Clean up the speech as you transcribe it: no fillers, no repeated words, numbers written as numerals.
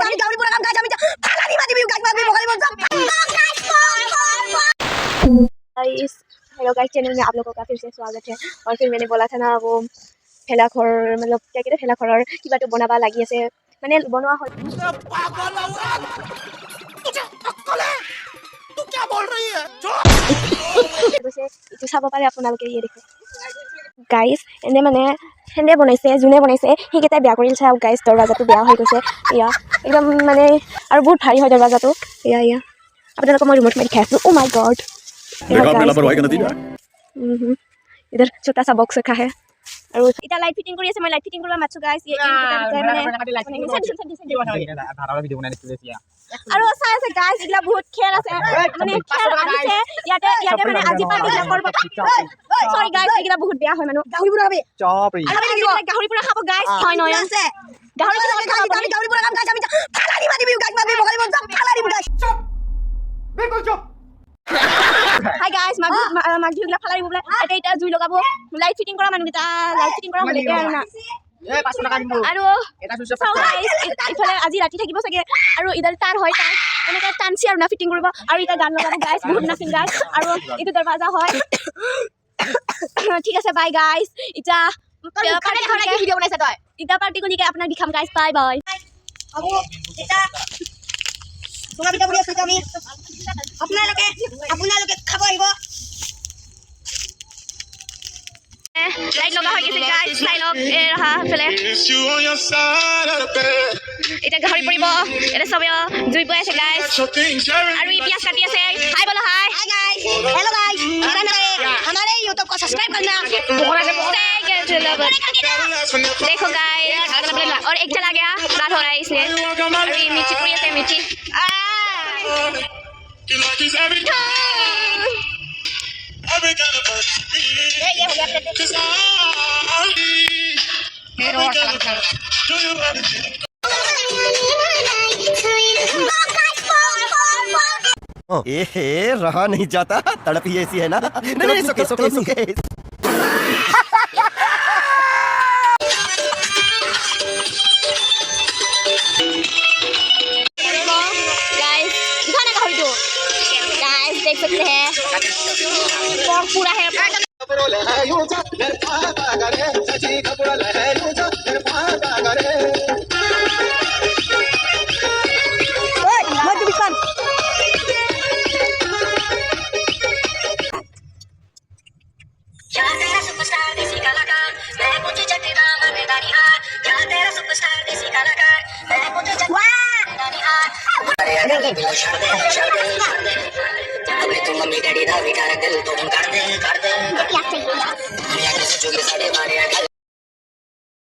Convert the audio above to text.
আমি গাউরি পুরা কাম গাছ আমি ফালানি মারি বিউ গাছ মারবি বগালি बोल गाइस हेलो गाइस चैनल में आप लोगों का फिर से स्वागत है। और फिर मैंने बोला था ना वो ठेला खोर मतलब क्या कहते ठेला खोर किबा तो बनाबा লাগি আছে মানে বনোৱা হয়। तू क्या बोल रही है এইটো চাব পাৰে আপোনালোকে এই দেখো গাইস এনে মানে হেনে বনাইছে জুনে বনাইছে সেইকেইটা বেয়া কৰিলছে আৰু গাইস দৰৱাজাটো বেয়া হৈ গৈছে ইয়া একদম মানে আৰু বহুত ভাৰী হয় দৰৱাজাটো ইয়া ইয়া আপোনালোকক মই ৰিমোট মাৰি খাইছো ओ माय गॉड देखा आपने लापरवाही का नतीजा इधर छोटा सा बॉक्स रखा है और इटा लाइट फिटिंग কৰি আছে মই লাইট ফিটিং কৰিব মাছু গাইস এই ধাৰাৰ ভিডিঅ বনাই দিছিল এতিয়া আৰু চাই আছে গাইস ইগলা বহুত খেল আছে মানে খেল আছে ইয়াতে মানে আজি পাৰ্টি কৰিব সৰি গাইস ইগলা বহুত বেয়া হয় মানুহ গাহৰি পুৰা খাবে চপ ৰে গাহৰি পুৰা খাব গাইস হয় নহয় আছে গাহৰি পুৰা খাব আমি গাহৰি পুৰা খাম গাইস আমি ফালানি মাৰি বিউ গাইস মারবি বগালি बोल ফালানি গাইস চুপ বিলকুল চুপ হাই গাইস মাগ দিগলা ফালাই বলে এটা জুই লগাব লাইট ফিটিং কৰা মানুহ কিটা লাইট ফিটিং কৰা হলে আৰু না এ 500 টাকা দিব আৰু এটা সুইচ গাইস ইফালে আজি ৰাতি থাকিব চাগে আৰু ইদাল তাৰ হয় তাৰ এনেকা টানছি আৰু না ফিটিং কৰিব আৰু এটা গান লগাব গাইস বহুত নাচিম গাইস আৰু এটা দৰৱাজা হয় ঠিক আছে বাই গাইস এটা পাৰ্টি ঘৰে কি ভিডিও বনাইছা তই এটা পাৰ্টি কোনিকে আপোনাক দেখাম গাইস বাই বাই আবু এটা তোমাক এটা বলি আছো আমি আপোনালোকে খাব আহিব লাইট লগা হৈ গৈছে গাইস লাইট লগ এ ৰহা ফেলে এটা গাহৰি পৰিব এটা সবে জুই বৈ আছে গাইস আৰু ই পিয়াজ কাটি আছে হাই बोलो हाय गाइस हेलो गाइस हमारे YouTube को सब्सक्राइब करना देखो गाइस और एक चला गया रात हो रहा है इसलिए और ये मिर्ची पूरी है मिर्ची ये हो गया रहा नहीं जाता तड़प ही ऐसी है ना नहीं सुके सुके सुके गाइस देख सकते हैं पूरा है मम्मी डैडी दा भी कर दिल तुम कर दे